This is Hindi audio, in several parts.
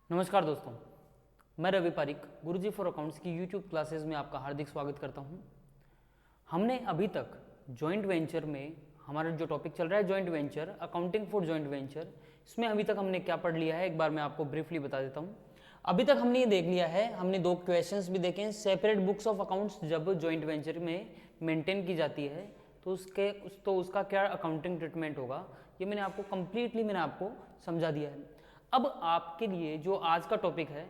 नमस्कार दोस्तों, मैं रवि पारिक गुरुजी फॉर अकाउंट्स की यूट्यूब क्लासेस में आपका हार्दिक स्वागत करता हूं। हमने अभी तक जॉइंट वेंचर में हमारा जो टॉपिक चल रहा है joint venture, accounting for joint venture, इसमें अभी तक हमने क्या पढ़ लिया है एक बार मैं आपको ब्रीफली बता देता हूं। अभी तक हमने ये देख लिया है, हमने दो क्वेश्चंस भी देखे हैं। सेपरेट बुक्स ऑफ अकाउंट्स जब जॉइंट वेंचर में मेंटेन की जाती है तो उसका क्या अकाउंटिंग ट्रीटमेंट होगा, ये मैंने आपको कंप्लीटली समझा दिया है। अब आपके लिए जो आज का टॉपिक है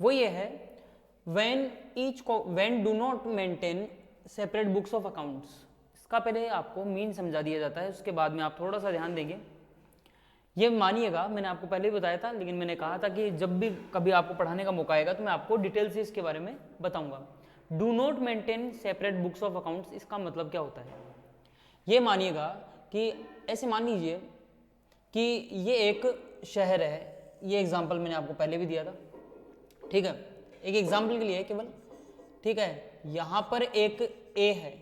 वो ये है, when do not maintain separate books of accounts. इसका पहले आपको मीन समझा दिया जाता है, उसके बाद में आप थोड़ा सा ध्यान देंगे। ये मानिएगा, मैंने आपको पहले भी बताया था, लेकिन मैंने कहा था कि जब भी कभी आपको पढ़ाने का मौका आएगा तो मैं आपको डिटेल से इसके बारे में बताऊंगा। Do not maintain separate books of accounts, इसका मतलब क्या होता है। ये मानिएगा कि ऐसे मान लीजिए कि ये एक शहर है, ये एग्जाम्पल मैंने आपको पहले भी दिया था, ठीक है, एक एग्जाम्पल के लिए केवल, ठीक है। यहाँ पर एक ए है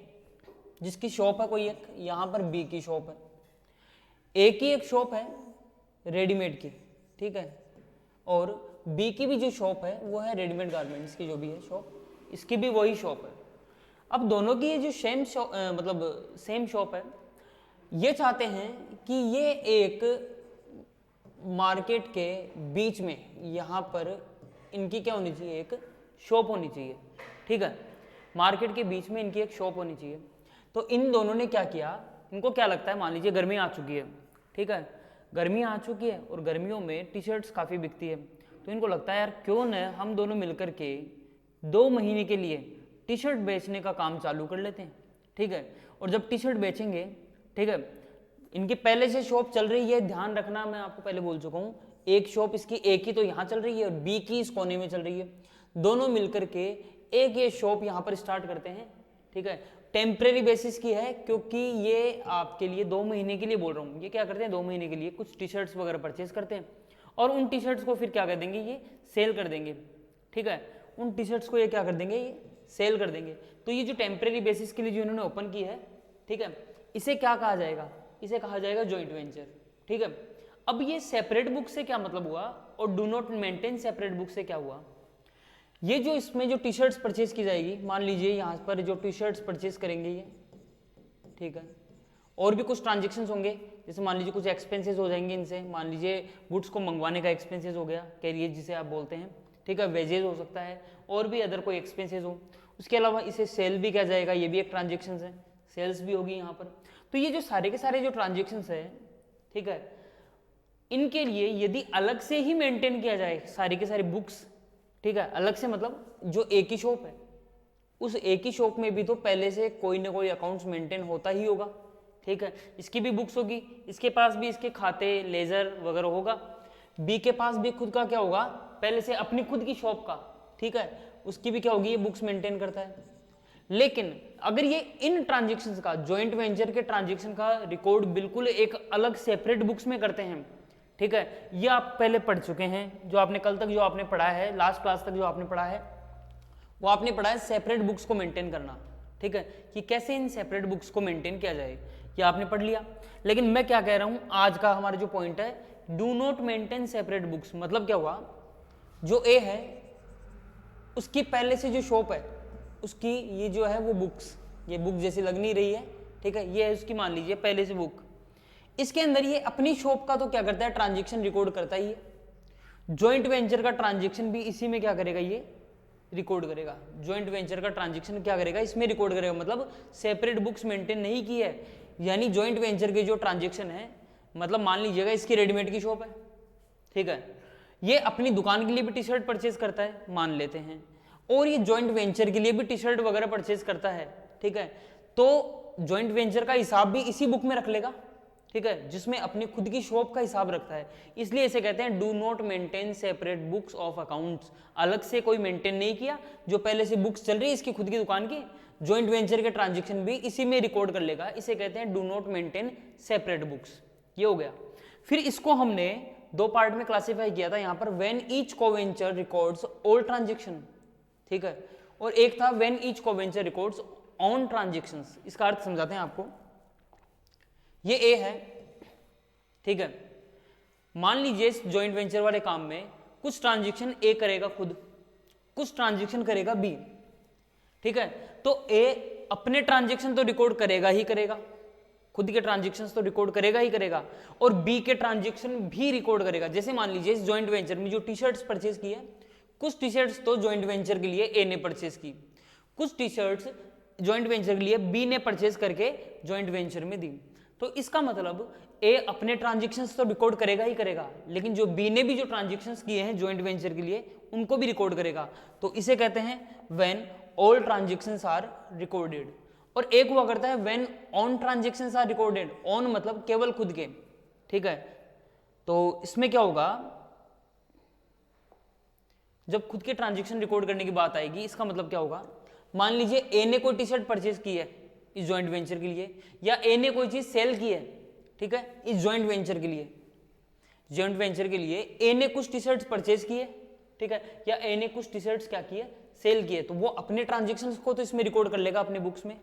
जिसकी शॉप है कोई एक, यहाँ पर बी की शॉप है। ए की एक शॉप है रेडीमेड की, ठीक है, और बी की भी जो शॉप है वो है रेडीमेड गारमेंट्स की, जो भी है शॉप, इसकी भी वही शॉप है। अब दोनों की ये जो सेम शॉप है, ये चाहते हैं कि ये एक मार्केट के बीच में यहाँ पर इनकी क्या होनी चाहिए, एक शॉप होनी चाहिए, ठीक है। मार्केट के बीच में इनकी एक शॉप होनी चाहिए। तो इन दोनों ने क्या किया, इनको क्या लगता है, मान लीजिए गर्मी आ चुकी है, ठीक है, गर्मी आ चुकी है और गर्मियों में टी शर्ट्स काफ़ी बिकती है, तो इनको लगता है यार क्यों न हम दोनों मिलकर के 2 महीने के लिए टी शर्ट बेचने का काम चालू कर लेते हैं, ठीक है। और जब टी शर्ट बेचेंगे, ठीक है, इनकी पहले से शॉप चल रही है, ध्यान रखना मैं आपको पहले बोल चुका हूँ, एक शॉप इसकी ए की तो यहाँ चल रही है और बी की इस कोने में चल रही है। दोनों मिलकर के एक ये शॉप यहाँ पर स्टार्ट करते हैं, ठीक है। टेम्परेरी बेसिस की है, क्योंकि ये आपके लिए 2 महीने के लिए बोल रहा हूँ। ये क्या करते हैं, 2 महीने के लिए कुछ टी शर्ट्स वगैरह परचेज करते हैं और उन टी शर्ट्स को फिर क्या कर देंगे, ये सेल कर देंगे, ठीक है। उन टी शर्ट्स को ये क्या कर देंगे, ये सेल कर देंगे। तो ये जो टेम्परेरी बेसिस के लिए जो इन्होंने ओपन की है, ठीक है, इसे क्या कहा जाएगा, इसे कहा जाएगा जॉइंट वेंचर, ठीक है। अब ये सेपरेट बुक से क्या मतलब हुआ और do not maintain separate book से क्या हुआ। ये जो इसमें जो टी शर्ट्स परचेज की जाएगी, मान लीजिए यहाँ पर जो टी शर्ट्स परचेज करेंगे ये, ठीक है, और भी कुछ ट्रांजेक्शन्स होंगे, जैसे मान लीजिए कुछ एक्सपेंसेस हो जाएंगे इनसे, मान लीजिए गुड्स को मंगवाने का एक्सपेंसेस हो गया, कैरियर जिसे आप बोलते हैं, ठीक है, वेजेज हो सकता है, और भी अदर कोई एक्सपेंसेस हो। उसके अलावा इसे सेल भी किया जाएगा, ये भी एक ट्रांजेक्शन है, सेल्स भी होगी यहाँ पर। तो ये जो सारे के सारे जो ट्रांजेक्शन्स है, ठीक है, इनके लिए यदि अलग से ही मेंटेन किया जाए सारी के सारी बुक्स, ठीक है, अलग से मतलब जो एक ही शॉप है, उस एक ही शॉप में भी तो पहले से कोई ना कोई अकाउंट्स मेंटेन होता ही होगा, ठीक है। इसकी भी बुक्स होगी, इसके पास भी इसके खाते लेजर वगैरह होगा, बी के पास भी खुद का क्या होगा, पहले से अपनी खुद की शॉप का, ठीक है, उसकी भी क्या होगी, ये बुक्स मेंटेन करता है। लेकिन अगर ये इन ट्रांजेक्शन्स का, जॉइंट वेंचर के ट्रांजेक्शन का रिकॉर्ड बिल्कुल एक अलग सेपरेट बुक्स में करते हैं, ठीक है, ये आप पहले पढ़ चुके हैं, जो आपने कल तक जो आपने पढ़ा है, लास्ट क्लास तक जो आपने पढ़ा है, वो आपने पढ़ा है सेपरेट बुक्स को मेंटेन करना, ठीक है, कि कैसे इन सेपरेट बुक्स को मेंटेन किया जाए, ये आपने पढ़ लिया। लेकिन मैं क्या कह रहा हूं, आज का हमारा जो पॉइंट है, do not maintain separate books, मतलब क्या हुआ, जो ए है उसकी पहले से जो शॉप है, उसकी ये जो है वो बुक्स, ये बुक जैसी लग नहीं रही है, ठीक है, ये है उसकी, मान लीजिए पहले से बुक, इसके अंदर ये अपनी शॉप का तो क्या करता है, ट्रांजेक्शन रिकॉर्ड करता ही है। जॉइंट वेंचर का ट्रांजेक्शन भी इसी में क्या करेगा, ये रिकॉर्ड करेगा। जॉइंट वेंचर का ट्रांजेक्शन क्या करेगा, इसमें रिकॉर्ड करेगा, मतलब सेपरेट बुक्स मेंटेन नहीं की है। यानी जॉइंट वेंचर के जो ट्रांजेक्शन है, मतलब मान लीजिएगा इसकी रेडीमेड की शॉप है, ठीक है, ये अपनी दुकान के लिए भी टी शर्ट परचेज करता है, मान लेते हैं, और ये जॉइंट वेंचर के लिए भी टी शर्ट वगैरह परचेज करता है, ठीक है। तो जॉइंट वेंचर का हिसाब भी इसी बुक में रख लेगा, ठीक है, जिसमें अपनी खुद की शॉप का हिसाब रखता है। इसलिए इसे कहते हैं do not maintain separate books of accounts. अलग से कोई मेंटेन नहीं किया, जो पहले से बुक्स चल रही है इसकी खुद की दुकान की, जॉइंट वेंचर के ट्रांजेक्शन भी इसी में रिकॉर्ड कर लेगा, इसे कहते हैं do not maintain separate books. ये हो गया। फिर इसको हमने 2 पार्ट में क्लासीफाई किया था यहाँ पर, when each coventurer records all transaction, ठीक है, और एक था when each coventurer records on transactions. इसका अर्थ समझाते हैं आपको। ये ए है, ठीक है, मान लीजिए इस जॉइंट वेंचर वाले काम में कुछ ट्रांजेक्शन ए करेगा खुद, कुछ ट्रांजेक्शन करेगा बी, ठीक है। तो ए अपने ट्रांजेक्शन तो रिकॉर्ड करेगा ही करेगा, खुद के ट्रांजेक्शन्स तो रिकॉर्ड करेगा ही करेगा, और बी के ट्रांजेक्शन भी रिकॉर्ड करेगा। जैसे मान लीजिए इस जॉइंट वेंचर में जो टी शर्ट्स परचेज की है, कुछ टी शर्ट्स तो जॉइंट वेंचर के लिए ए ने परचेज की, कुछ टी शर्ट्स जॉइंट वेंचर के लिए बी ने परचेज करके जॉइंट वेंचर में दी। तो इसका मतलब ए अपने ट्रांजेक्शन्स तो रिकॉर्ड करेगा ही करेगा, लेकिन जो बी ने भी जो ट्रांजेक्शन्स किए हैं जॉइंट वेंचर के लिए उनको भी रिकॉर्ड करेगा। तो इसे कहते हैं when all transactions are recorded. और एक हुआ करता है when own transactions are recorded, own मतलब केवल खुद के, ठीक है। तो इसमें क्या होगा, जब खुद के ट्रांजेक्शन रिकॉर्ड करने की बात आएगी, इसका मतलब क्या होगा, मान लीजिए ए ने कोई टी शर्ट परचेज की है इस जॉइंट वेंचर के लिए, या ए ने कोई चीज सेल की है, ठीक है, इस जॉइंट वेंचर के लिए, जॉइंट वेंचर के लिए ए ने कुछ टी शर्ट्स परचेज की है, ठीक है, या ए ने कुछ टी शर्ट्स क्या किए, सेल किए, तो वो अपने ट्रांजेक्शन्स को तो इसमें रिकॉर्ड कर लेगा अपने बुक्स में।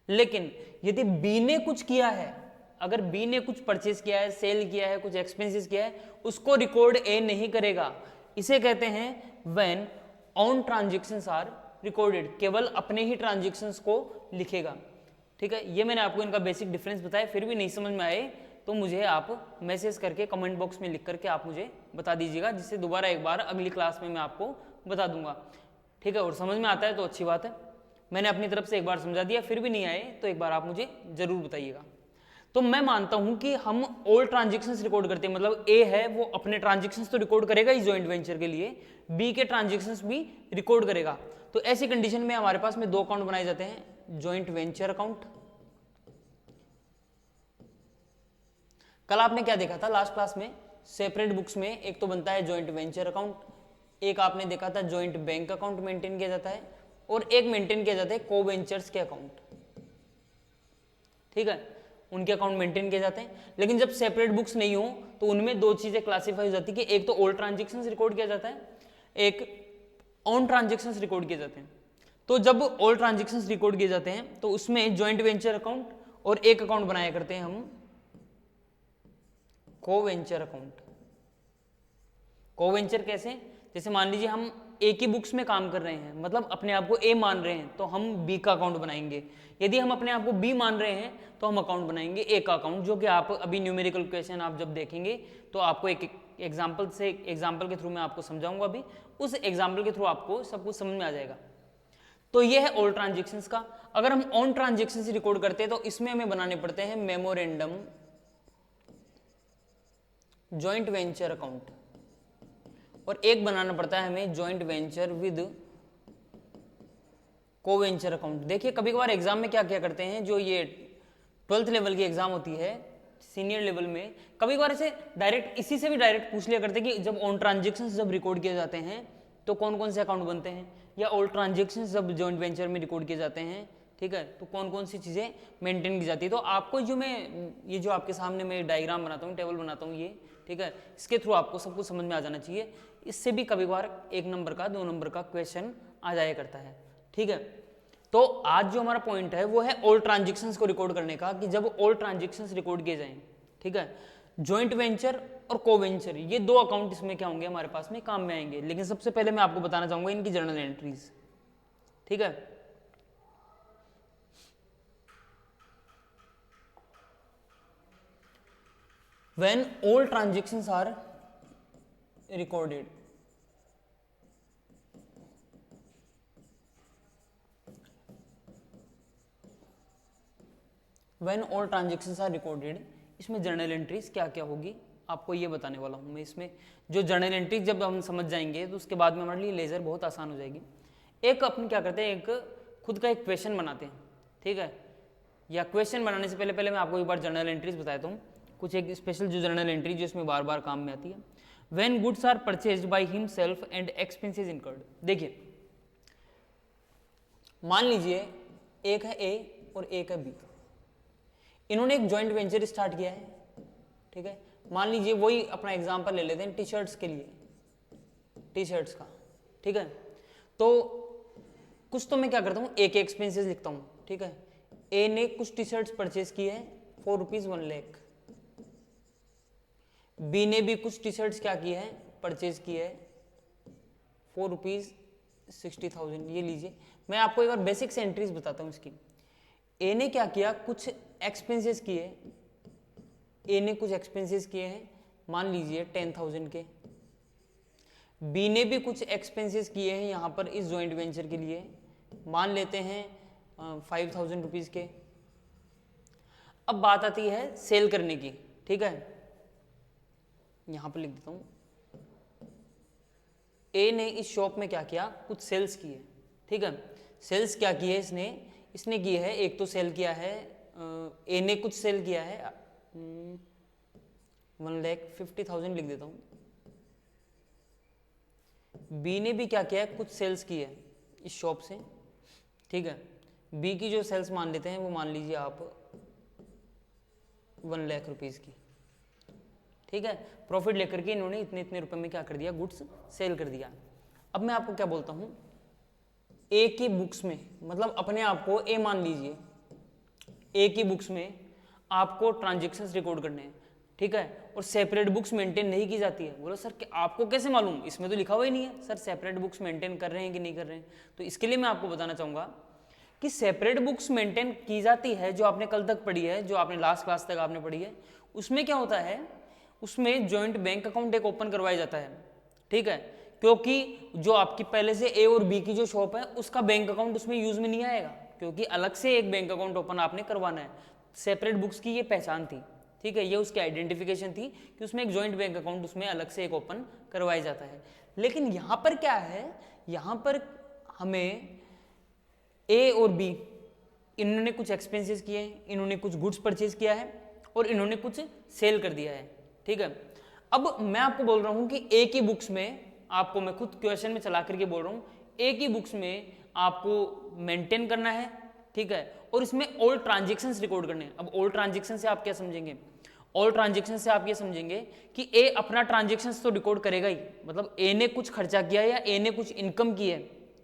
लेकिन यदि बी ने कुछ किया है, अगर बी ने कुछ परचेज किया है, सेल किया है, कुछ एक्सपेंसेस किया है, उसको रिकॉर्ड ए नहीं करेगा। इसे कहते हैं when own transactions are recorded, केवल अपने ही ट्रांजेक्शन्स को लिखेगा, ठीक है। ये मैंने आपको इनका बेसिक डिफरेंस बताया, फिर भी नहीं समझ में आए तो मुझे आप मैसेज करके कमेंट बॉक्स में लिख करके आप मुझे बता दीजिएगा, जिससे दोबारा एक बार अगली क्लास में मैं आपको बता दूंगा, ठीक है। और समझ में आता है तो अच्छी बात है, मैंने अपनी तरफ से एक बार समझा दिया, फिर भी नहीं आए तो एक बार आप मुझे जरूर बताइएगा। तो मैं मानता हूं कि हम ऑल ट्रांजेक्शन्स रिकॉर्ड करते हैं, मतलब ए है वो अपने ट्रांजेक्शन्स तो रिकॉर्ड करेगा इस जॉइंट वेंचर के लिए, बी के ट्रांजेक्शन्स भी रिकॉर्ड करेगा। तो ऐसी कंडीशन में हमारे पास में दो अकाउंट बनाए जाते हैं, जॉइंट वेंचर अकाउंट। कल आपने क्या देखा था लास्ट क्लास में, सेपरेट बुक्स में एक तो बनता है जॉइंट वेंचर अकाउंट, एक आपने देखा था जॉइंट बैंक अकाउंट मेंटेन किया जाता है, और एक मेंटेन किया जाता है को वेंचर्स के अकाउंट, ठीक है, उनके अकाउंट मेंटेन किए जाते हैं। लेकिन जब सेपरेट बुक्स नहीं हो तो उनमें दो चीजें क्लासिफाई हो जाती है कि एक तो ऑल ट्रांजेक्शन्स रिकॉर्ड किया जाता है, एक ऑन ट्रांजेक्शन्स रिकॉर्ड किए जाते हैं। तो जब ऑल ट्रांजेक्शन्स रिकॉर्ड किए जाते हैं तो उसमें जॉइंट वेंचर अकाउंट और एक अकाउंट बनाया करते हैं हम को वेंचर अकाउंट। को वेंचर कैसे, जैसे मान लीजिए हम ए की बुक्स में काम कर रहे हैं, मतलब अपने आप को ए मान रहे हैं, तो हम बी का अकाउंट बनाएंगे। यदि हम अपने आप को बी मान रहे हैं तो हम अकाउंट बनाएंगे ए का अकाउंट, जो कि आप अभी न्यूमेरिकल क्वेश्चन आप जब देखेंगे तो आपको एक एग्जाम्पल के थ्रू मैं आपको समझाऊंगा, अभी उस एग्जाम्पल के थ्रू आपको सब कुछ समझ में आ जाएगा। तो ये है ऑल ट्रांजेक्शन्स का। अगर हम ऑन ट्रांजेक्शन्स रिकॉर्ड करते हैं तो इसमें हमें बनाने पड़ते हैं मेमोरेंडम जॉइंट वेंचर अकाउंट, और एक बनाना पड़ता है हमें जॉइंट वेंचर विद को वेंचर अकाउंट। देखिए कभी कभार एग्जाम में क्या क्या करते हैं, जो ये 12th लेवल की एग्जाम होती है सीनियर लेवल में, कभी कभार ऐसे डायरेक्ट इसी से भी डायरेक्ट पूछ लिया करते हैं कि जब ऑन ट्रांजेक्शन्स जब रिकॉर्ड किए जाते हैं तो कौन कौन से अकाउंट बनते हैं, या ऑल ट्रांजेक्शन्स जब जॉइंट वेंचर में रिकॉर्ड किए जाते हैं, ठीक है, तो कौन कौन सी चीज़ें मेंटेन की जाती है। तो आपको जो मैं ये जो आपके सामने मैं डायग्राम बनाता हूँ, टेबल बनाता हूँ ये, ठीक है, इसके थ्रू आपको सब कुछ समझ में आ जाना चाहिए। इससे भी कभी बार 1 नंबर का 2 नंबर का क्वेश्चन आ जाया करता है, ठीक है। तो आज जो हमारा पॉइंट है वो है ऑल ट्रांजेक्शन्स को रिकॉर्ड करने का, कि जब ऑल ट्रांजेक्शन्स रिकॉर्ड किए जाएं, ठीक है, जॉइंट वेंचर और को वेंचर ये दो अकाउंट इसमें क्या होंगे हमारे पास में काम में आएंगे। लेकिन सबसे पहले मैं आपको बताना चाहूंगा इनकी जर्नल एंट्रीज, ठीक है। When all transactions are recorded, when all transactions are recorded, इसमें जर्नल एंट्रीज क्या क्या होगी आपको ये बताने वाला हूँ मैं। इसमें जो जर्नल एंट्रीज जब हम समझ जाएंगे तो उसके बाद में हमारे लिए लेजर बहुत आसान हो जाएगी। एक अपन क्या करते हैं, एक खुद का एक क्वेश्चन बनाते हैं, ठीक है, या क्वेश्चन बनाने से पहले मैं आपको एक बार जर्नल एंट्रीज बताता हूँ, कुछ एक स्पेशल जो जर्नल एंट्री जो इसमें बार बार काम में आती है। When goods are purchased by himself and expenses incurred. देखिए मान लीजिए एक है ए और एक है बी, इन्होंने एक जॉइंट वेंचर स्टार्ट किया है, ठीक है। मान लीजिए वही अपना एग्जांपल ले लेते हैं टी शर्ट्स के लिए, टी शर्ट्स का, ठीक है। तो कुछ तो मैं क्या करता हूँ, ए के एक्सपेंसेस लिखता हूँ, ठीक है। ए ने कुछ टी शर्ट्स परचेज की है फॉर ₹1 लाख, बी ने भी कुछ टी शर्ट्स क्या की है परचेज की है ₹4,60,000 ये लीजिए। मैं आपको एक बार बेसिक से एंट्रीज बताता हूँ इसकी। ए ने क्या किया, कुछ एक्सपेंसेस किए, ए ने कुछ एक्सपेंसेस किए हैं, मान लीजिए 10,000 के। बी ने भी कुछ एक्सपेंसेस किए हैं यहाँ पर इस जॉइंट वेंचर के लिए, मान लेते हैं 5,000 रुपीज़ के। अब बात आती है सेल करने की, ठीक है, यहाँ पर लिख देता हूँ। ए ने इस शॉप में क्या किया, कुछ सेल्स किए, ठीक है। सेल्स क्या किए इसने की है, एक तो सेल किया है, ए ने कुछ सेल किया है 1,50,000 लिख देता हूँ। बी ने भी क्या किया है, कुछ सेल्स की है इस शॉप से, ठीक है। बी की जो सेल्स मान लेते हैं वो मान लीजिए आप 1 लाख रुपीज़ की, ठीक है। प्रॉफिट लेकर के इन्होंने इतने इतने रुपए में क्या कर दिया, गुड्स सेल कर दिया। अब मैं आपको क्या बोलता हूँ, ए की बुक्स में, मतलब अपने आप को ए मान लीजिए, ए की बुक्स में आपको ट्रांजेक्शन्स रिकॉर्ड करने हैं, ठीक है, और सेपरेट बुक्स मेंटेन नहीं की जाती है। बोलो सर कि आपको कैसे मालूम, इसमें तो लिखा हुआ ही नहीं है सर सेपरेट बुक्स मेंटेन कर रहे हैं कि नहीं कर रहे हैं। तो इसके लिए मैं आपको बताना चाहूँगा कि सेपरेट बुक्स मेंटेन की जाती है, जो आपने कल तक पढ़ी है, जो आपने लास्ट क्लास तक आपने पढ़ी है, उसमें क्या होता है, उसमें जॉइंट बैंक अकाउंट एक ओपन करवाया जाता है, ठीक है, क्योंकि जो आपकी पहले से ए और बी की जो शॉप है उसका बैंक अकाउंट उसमें यूज में नहीं आएगा, क्योंकि अलग से एक बैंक अकाउंट ओपन आपने करवाना है। सेपरेट बुक्स की ये पहचान थी, ठीक है, ये उसकी आइडेंटिफिकेशन थी कि उसमें एक जॉइंट बैंक अकाउंट उसमें अलग से एक ओपन करवाया जाता है। लेकिन यहाँ पर क्या है, यहाँ पर हमें ए और बी इन्होंने कुछ एक्सपेंसेस किए हैं, इन्होंने कुछ गुड्स परचेज किया है और इन्होंने कुछ सेल कर दिया है, ठीक है। अब मैं आपको बोल रहा हूँ कि ए की बुक्स में, आपको मैं खुद क्वेश्चन में चला करके बोल रहा हूँ, ए की बुक्स में आपको मेंटेन करना है, ठीक है, और इसमें ऑल ट्रांजेक्शन्स रिकॉर्ड करने हैं। अब ऑल ट्रांजेक्शन से आप क्या समझेंगे, ऑल ट्रांजेक्शन से आप ये समझेंगे कि ए अपना ट्रांजेक्शन्स तो रिकॉर्ड करेगा ही, मतलब ए ने कुछ खर्चा किया या ए ने कुछ इनकम की है,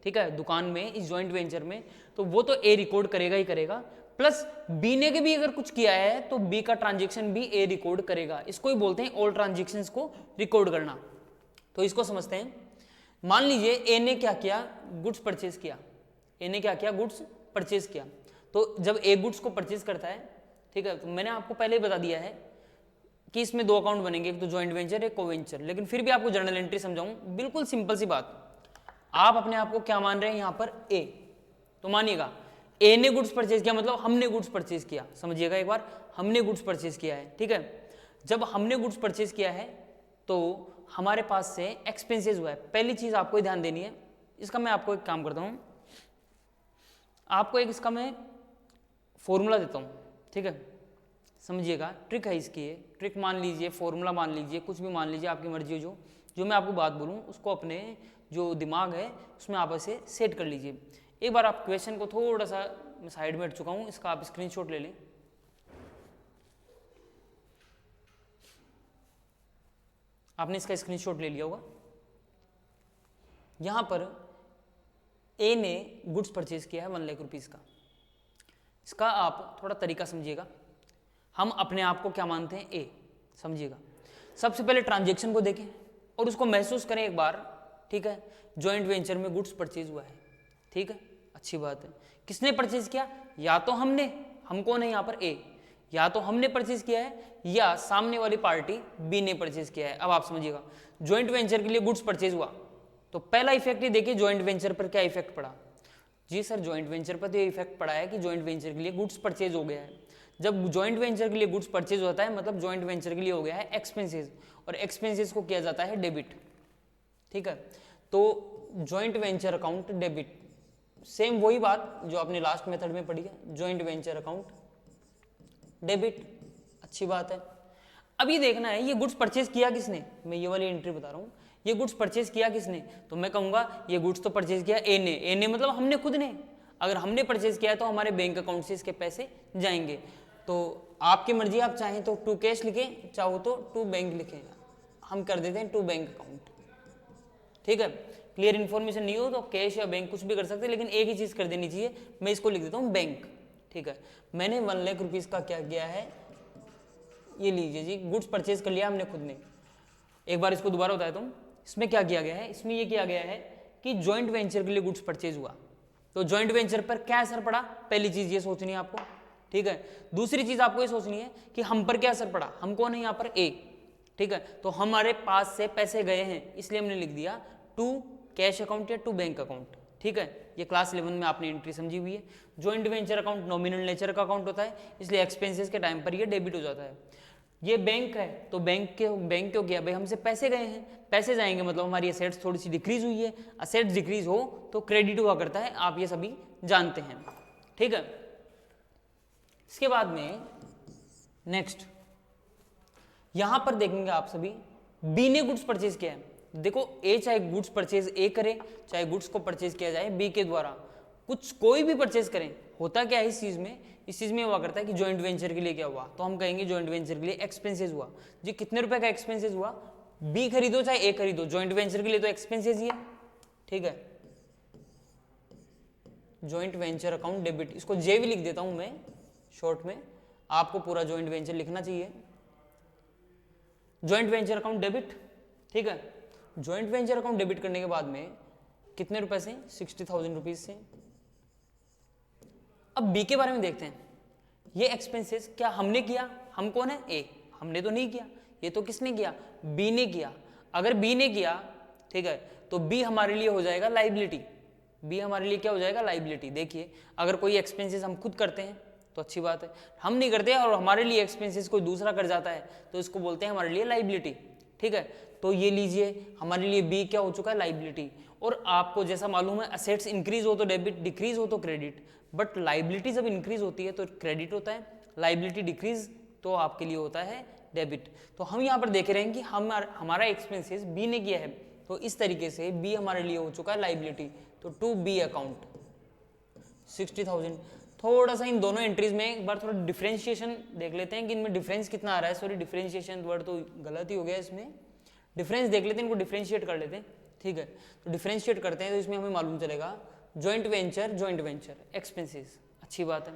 ठीक है, दुकान में, इस जॉइंट वेंचर में, तो वो तो ए रिकॉर्ड करेगा ही करेगा, प्लस बी ने के भी अगर कुछ किया है तो बी का ट्रांजेक्शन भी ए रिकॉर्ड करेगा। इसको ही बोलते हैं ऑल ट्रांजेक्शन्स को रिकॉर्ड करना। तो इसको समझते हैं। मान लीजिए ए ने क्या किया, गुड्स परचेज किया, ए ने क्या किया, गुड्स परचेज किया। तो जब ए गुड्स को परचेज करता है, ठीक है, तो मैंने आपको पहले ही बता दिया है कि इसमें दो अकाउंट बनेंगे, एक तो जॉइंट वेंचर, एक को वेंचर, लेकिन फिर भी आपको जर्नल एंट्री समझाऊं। बिल्कुल सिंपल सी बात, आप अपने आप को क्या मान रहे हैं यहाँ पर, ए, तो मानिएगा ए ने गुड्स परचेज किया, मतलब हमने गुड्स परचेज किया, समझिएगा एक बार, हमने गुड्स परचेज किया है, ठीक है। जब हमने गुड्स परचेज किया है तो हमारे पास से एक्सपेंसेस हुआ है। पहली चीज आपको ध्यान देनी है, इसका मैं आपको एक काम करता हूँ, आपको एक इसका मैं फॉर्मूला देता हूँ, ठीक है, समझिएगा, ट्रिक है इसकी, ये ट्रिक मान लीजिए, फॉर्मूला मान लीजिए, कुछ भी मान लीजिए, आपकी मर्जी हो। जो मैं आपको बात बोलूँ उसको अपने जो दिमाग है उसमें आप ऐसे सेट कर लीजिए। एक बार आप क्वेश्चन को थोड़ा सा, मैं साइड में हट चुका हूँ, इसका आप स्क्रीनशॉट ले लें। आपने इसका स्क्रीनशॉट ले लिया होगा। यहाँ पर ए ने गुड्स परचेज किया है 1 लाख रुपीज़ का। इसका आप थोड़ा तरीका समझिएगा। हम अपने आप को क्या मानते हैं, ए, समझिएगा। सबसे पहले ट्रांजैक्शन को देखें और उसको महसूस करें एक बार, ठीक है। जॉइंट वेंचर में गुड्स परचेज हुआ है, ठीक है, अच्छी बात है। किसने परचेज किया, या तो हमने, हम कौन है यहाँ पर, ए, या तो हमने परचेज किया है या सामने वाली पार्टी बी ने परचेज किया है। अब आप समझिएगा, जॉइंट वेंचर के लिए गुड्स परचेज हुआ तो पहला इफेक्ट ये देखिए, जॉइंट वेंचर पर क्या इफेक्ट पड़ा। जी सर, जॉइंट वेंचर पर तो ये इफेक्ट पड़ा है कि जॉइंट वेंचर के लिए गुड्स परचेज हो गया है। जब जॉइंट वेंचर के लिए गुड्स परचेज होता है मतलब जॉइंट वेंचर के लिए हो गया है एक्सपेंसेस, और एक्सपेंसेस को किया जाता है डेबिट, ठीक है। तो joint venture account debit, same वही बात जो आपने लास्ट मेथड में पढ़ी है, जॉइंट वेंचर अकाउंट डेबिट, अच्छी बात है। अब ये देखना है ये गुड्स परचेज किया किसने, मैं ये वाली एंट्री बता रहा हूँ, ये गुड्स परचेज किया किसने, तो मैं कहूंगा ये गुड्स तो परचेज किया ए ने। ए ने मतलब हमने खुद ने, अगर हमने परचेज किया तो हमारे बैंक अकाउंट से इसके पैसे जाएंगे। तो आपकी मर्जी, आप चाहें तो टू कैश लिखें, चाहो तो टू बैंक लिखें, हम कर देते हैं टू बैंक अकाउंट, ठीक है। क्लियर इन्फॉर्मेशन नहीं हो तो कैश या बैंक कुछ भी कर सकते हैं, लेकिन एक ही चीज कर देनी चाहिए, मैं इसको लिख देता हूँ बैंक, ठीक है। मैंने 1 लाख रुपीज का क्या किया है, ये लीजिए जी, गुड्स परचेज कर लिया हमने खुद ने। एक बार इसको दोबारा बताया तुम, इसमें क्या किया गया है, इसमें ये किया गया है कि जॉइंट वेंचर के लिए गुड्स परचेज हुआ, तो जॉइंट वेंचर पर क्या असर पड़ा, पहली चीज ये सोचनी है आपको, ठीक है। दूसरी चीज आपको ये सोचनी है कि हम पर क्या असर पड़ा, हम कौन है यहाँ पर, ए, ठीक है। तो हमारे पास से पैसे गए हैं, इसलिए हमने लिख दिया टू कैश अकाउंट या टू बैंक अकाउंट, ठीक है। ये क्लास 11 में आपने एंट्री समझी हुई है। Joint venture account nominal nature का अकाउंट होता है, इसलिए एक्सपेंसेस के टाइम पर ये डेबिट हो जाता है। ये बैंक है, तो बैंक क्यों किया भाई, हमसे पैसे गए हैं, पैसे जाएंगे मतलब हमारी एसेट्स थोड़ी सी डिक्रीज हुई है, एसेट्स डिक्रीज हो तो क्रेडिट हुआ करता है, आप ये सभी जानते हैं, ठीक है। इसके बाद में नेक्स्ट यहां पर देखेंगे आप सभी, बी ने गुड्स परचेज किया है। देखो ए चाहे गुड्स परचेज ए करे, चाहे गुड्स को परचेज किया जाए बी के द्वारा, कुछ कोई भी परचेज करें, होता क्या है इस चीज में, इस चीज में हुआ करता है कि जॉइंट वेंचर के लिए क्या हुआ, तो हम कहेंगे जॉइंट वेंचर के लिए एक्सपेंसेस हुआ। जी कितने रुपए का एक्सपेंसेस हुआ, बी खरीदो चाहे ए खरीदो, जॉइंट वेंचर के लिए तो एक्सपेंसेस ही है, ठीक है। जॉइंट वेंचर अकाउंट डेबिट, इसको जे भी लिख देता हूं मैं शॉर्ट में, आपको पूरा जॉइंट वेंचर लिखना चाहिए। जॉइंट वेंचर अकाउंट डेबिट, ठीक है। जॉइंट वेंचर अकाउंट डेबिट करने के बाद में कितने रुपए से, 60,000 रुपीज से। अब बी के बारे में देखते हैं, ये एक्सपेंसेस क्या हमने किया, हम कौन है, ए, हमने तो नहीं किया, ये तो किसने किया, बी ने किया। अगर बी ने किया, ठीक है, तो बी हमारे लिए हो जाएगा लाइबिलिटी, बी हमारे लिए क्या हो जाएगा, लाइबिलिटी। देखिए अगर कोई एक्सपेंसेस हम खुद करते हैं तो अच्छी बात है, हम नहीं करते और हमारे लिए एक्सपेंसेस कोई दूसरा कर जाता है तो इसको बोलते हैं हमारे लिए लाइबिलिटी, ठीक है। तो ये लीजिए हमारे लिए बी क्या हो चुका है, लाइबिलिटी। और आपको जैसा मालूम है असेट्स इंक्रीज हो तो डेबिट, डिक्रीज हो तो क्रेडिट, बट लाइबिलिटी जब इंक्रीज होती है तो क्रेडिट होता है, लाइबिलिटी डिक्रीज तो आपके लिए होता है डेबिट। तो हम यहाँ पर देख रहे हैं कि हमारा एक्सपेंसेस बी ने किया है, तो इस तरीके से बी हमारे लिए हो चुका है लाइबिलिटी, तो टू बी अकाउंट 60,000। थोड़ा सा इन दोनों एंट्रीज में एक बार थोड़ा डिफरेंशिएशन देख लेते हैं कि इनमें डिफरेंस कितना आ रहा है, सॉरी डिफरेंशिएशन वर्ड तो गलत ही हो गया, इसमें डिफरेंस देख लेते हैं, इनको डिफरेंशिएट कर लेते हैं, ठीक है। तो डिफरेंशिएट करते हैं तो इसमें हमें मालूम चलेगा जॉइंट वेंचर एक्सपेंसेस, अच्छी बात है।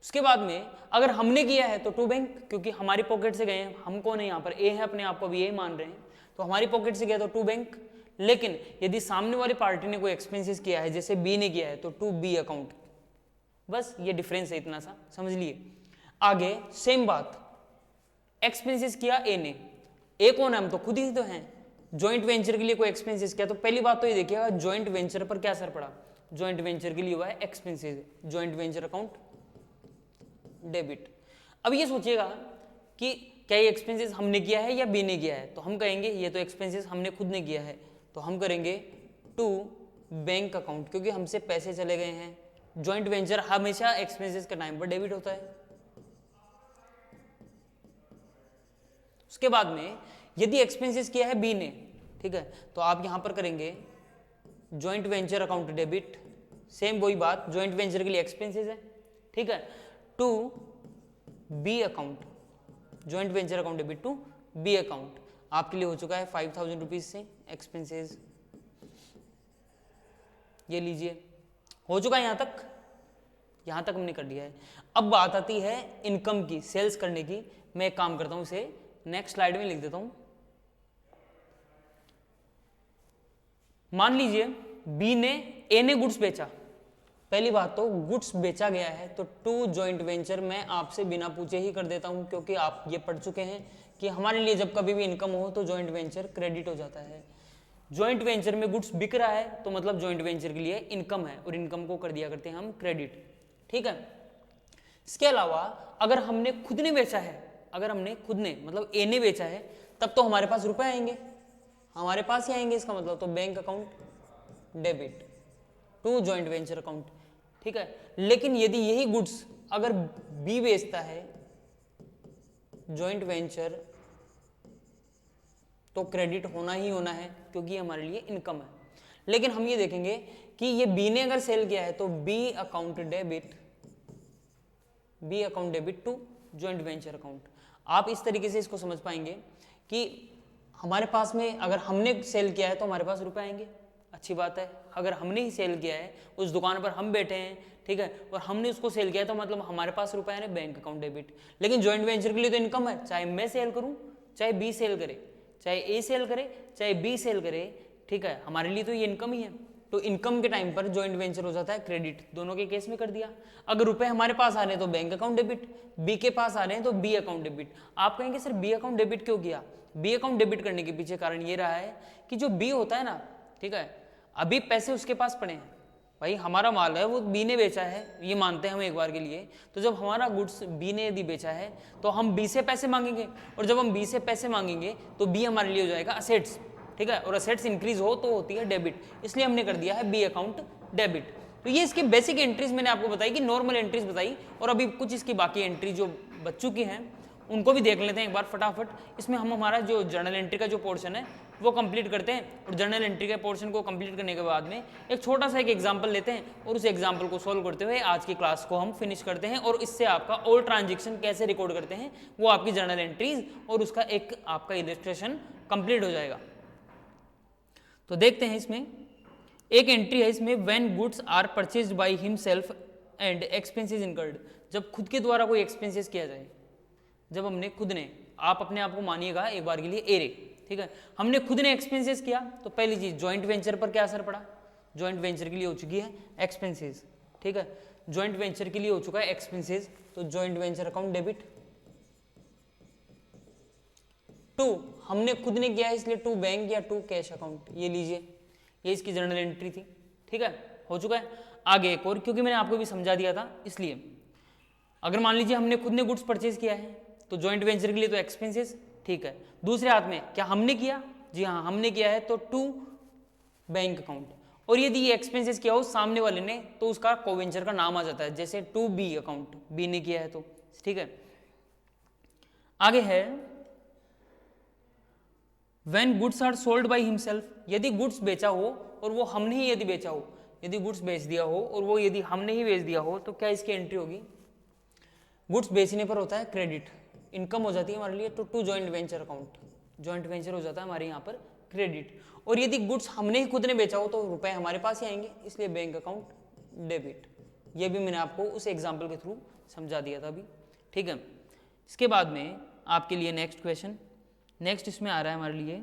उसके बाद में अगर हमने किया है तो टू बैंक, क्योंकि हमारी पॉकेट से गए हैं, हम कौन है यहाँ पर, ए है, अपने आप को भी ए मान रहे हैं, तो हमारी पॉकेट से गया तो टू बैंक। लेकिन यदि सामने वाली पार्टी ने कोई एक्सपेंसेस किया है जैसे बी ने किया है तो टू बी अकाउंट, बस ये डिफरेंस है, इतना सा समझ लिए। आगे सेम बात, एक्सपेंसेस किया ए ने, ए कौन है, हम तो खुद ही तो हैं। जॉइंट वेंचर के लिए कोई एक्सपेंसेस किया तो पहली बात तो ये देखिएगा जॉइंट वेंचर पर क्या असर पड़ा, जॉइंट वेंचर के लिए हुआ है expenses, joint venture account debit. अब ये सोचिएगा कि क्या ये एक्सपेंसेस हमने किया है या बी ने किया है, तो हम कहेंगे ये तो एक्सपेंसेस हमने खुद ने किया है, तो हम करेंगे टू बैंक अकाउंट, क्योंकि हमसे पैसे चले गए हैं। जॉइंट वेंचर हमेशा एक्सपेंसेस के टाइम पर डेबिट होता है। उसके बाद में यदि एक्सपेंसेस किया है बी ने, ठीक है, तो आप यहां पर करेंगे joint venture account debit, same वही बात, जॉइंट वेंचर के लिए एक्सपेंसेस है, ठीक है, to B account, joint venture account debit to B account. आपके लिए हो चुका है 5,000 रुपीज से एक्सपेंसेस, ये लीजिए, हो चुका है यहां तक हमने कर दिया है। अब बात आती है इनकम की, सेल्स करने की। मैं एक काम करता हूं, इसे नेक्स्ट स्लाइड में लिख देता हूं। मान लीजिए बी ने, ए ने गुड्स बेचा, पहली बात तो गुड्स बेचा गया है तो टू जॉइंट वेंचर मैं आपसे बिना पूछे ही कर देता हूं, क्योंकि आप ये पढ़ चुके हैं कि हमारे लिए जब कभी भी इनकम हो तो जॉइंट वेंचर क्रेडिट हो जाता है। जॉइंट वेंचर में गुड्स बिक रहा है तो मतलब जॉइंट वेंचर के लिए इनकम है, और इनकम को कर दिया करते हैं हम क्रेडिट, ठीक है। इसके अलावा अगर हमने खुद ने बेचा है, अगर हमने खुद ने मतलब ए ने बेचा है, तब तो हमारे पास रुपए आएंगे, हमारे पास ही आएंगे, इसका मतलब तो bank account debit to joint venture account, ठीक है। लेकिन यदि यही गुड्स अगर बी बेचता है जॉइंट वेंचर, तो क्रेडिट होना ही होना है, क्योंकि हमारे लिए इनकम है। लेकिन हम ये देखेंगे कि ये बी ने अगर सेल किया है तो B account debit to joint venture account. आप इस तरीके से इसको समझ पाएंगे कि हमारे पास में अगर हमने सेल किया है तो हमारे पास रुपए आएंगे, अच्छी बात है। अगर हमने ही सेल किया है, उस दुकान पर हम बैठे हैं, ठीक है, और हमने उसको सेल किया है तो मतलब हमारे पास रुपए आए, बैंक अकाउंट डेबिट। लेकिन जॉइंट वेंचर के लिए तो इनकम है, चाहे मैं सेल करूं चाहे बी सेल करे, चाहे ए सेल करे चाहे बी सेल करे, ठीक है, हमारे लिए तो ये इनकम ही है, तो इनकम के टाइम पर जॉइंट वेंचर हो जाता है क्रेडिट, दोनों के केस में कर दिया। अगर रुपए हमारे पास आ रहे हैं तो बैंक अकाउंट डेबिट, बी के पास आ रहे हैं तो बी अकाउंट डेबिट। आप कहेंगे सर बी अकाउंट डेबिट क्यों किया? बी अकाउंट डेबिट करने के पीछे कारण ये रहा है कि जो बी होता है ना, ठीक है, अभी पैसे उसके पास पड़े हैं, भाई हमारा माल है वो बी ने बेचा है, ये मानते हैं हम एक बार के लिए, तो जब हमारा गुड्स बी ने यदि बेचा है तो हम बी से पैसे मांगेंगे, और जब हम बी से पैसे मांगेंगे तो बी हमारे लिए हो जाएगा असेट्स, ठीक है, और असेट्स इंक्रीज हो तो होती है डेबिट, इसलिए हमने कर दिया है बी अकाउंट डेबिट। तो ये इसकी बेसिक एंट्रीज मैंने आपको बताई कि नॉर्मल एंट्रीज बताई, और अभी कुछ इसकी बाकी एंट्री जो बच चुकी हैं उनको भी देख लेते हैं एक बार फटाफट। इसमें हम हमारा जो जर्नल एंट्री का जो पोर्शन है वो कंप्लीट करते हैं, और जर्नल एंट्री के पोर्शन को कंप्लीट करने के बाद में एक छोटा सा एक एग्जांपल लेते हैं, और उस एग्जांपल को सॉल्व करते हुए आज की क्लास को हम फिनिश करते हैं, और इससे आपका ऑल ट्रांजेक्शन कैसे रिकॉर्ड करते हैं वो आपकी जर्नल एंट्रीज और उसका एक आपका इलस्ट्रेशन कंप्लीट हो जाएगा। तो देखते हैं, इसमें एक एंट्री है इसमें, when goods are purchased by himself and expenses incurred, जब खुद के द्वारा कोई एक्सपेंसेस किया जाए, जब हमने खुद ने, आप अपने आप को मानिएगा एक बार के लिए एरे, ठीक है, हमने खुद ने एक्सपेंसेस किया, तो पहली चीज जॉइंट वेंचर पर क्या असर पड़ा? जॉइंट वेंचर के लिए हो चुकी है एक्सपेंसेस, ठीक है, जॉइंट वेंचर के लिए हो चुका है एक्सपेंसेस, तो joint venture account debit. To हमने खुद ने किया है इसलिए टू बैंक या टू कैश अकाउंट, ये लीजिए, ये इसकी जर्नल एंट्री थी, ठीक है, हो चुका है। आगे एक और, क्योंकि मैंने आपको भी समझा दिया था इसलिए, अगर मान लीजिए हमने खुद ने गुड्स परचेज किया है तो जॉइंट वेंचर के लिए तो एक्सपेंसेस, ठीक है, दूसरे हाथ में क्या हमने किया? जी हाँ, हमने किया है, तो टू बैंक अकाउंट, और यदि ये एक्सपेंसेस किया हो सामने वाले ने तो उसका कोवेंचर का नाम आ जाता है, जैसे टू बी अकाउंट, बी ने किया है तो, ठीक है। आगे है when goods are sold by himself, यदि गुड्स बेचा हो और वो हमने ही यदि बेचा हो, यदि गुड्स बेच दिया हो और वो यदि हमने ही बेच दिया हो, तो क्या इसकी एंट्री होगी? गुड्स बेचने पर होता है क्रेडिट, इनकम हो जाती है हमारे लिए, तो to joint venture account, joint venture हो जाता है हमारे यहाँ पर क्रेडिट, और यदि गुड्स हमने ही खुद ने बेचा हो तो रुपए हमारे पास ही आएंगे, इसलिए बैंक अकाउंट डेबिट। ये भी मैंने आपको उस एग्जाम्पल के थ्रू समझा दिया था अभी, ठीक है। इसके बाद में आपके लिए नेक्स्ट क्वेश्चन, नेक्स्ट इसमें आ रहा है हमारे लिए,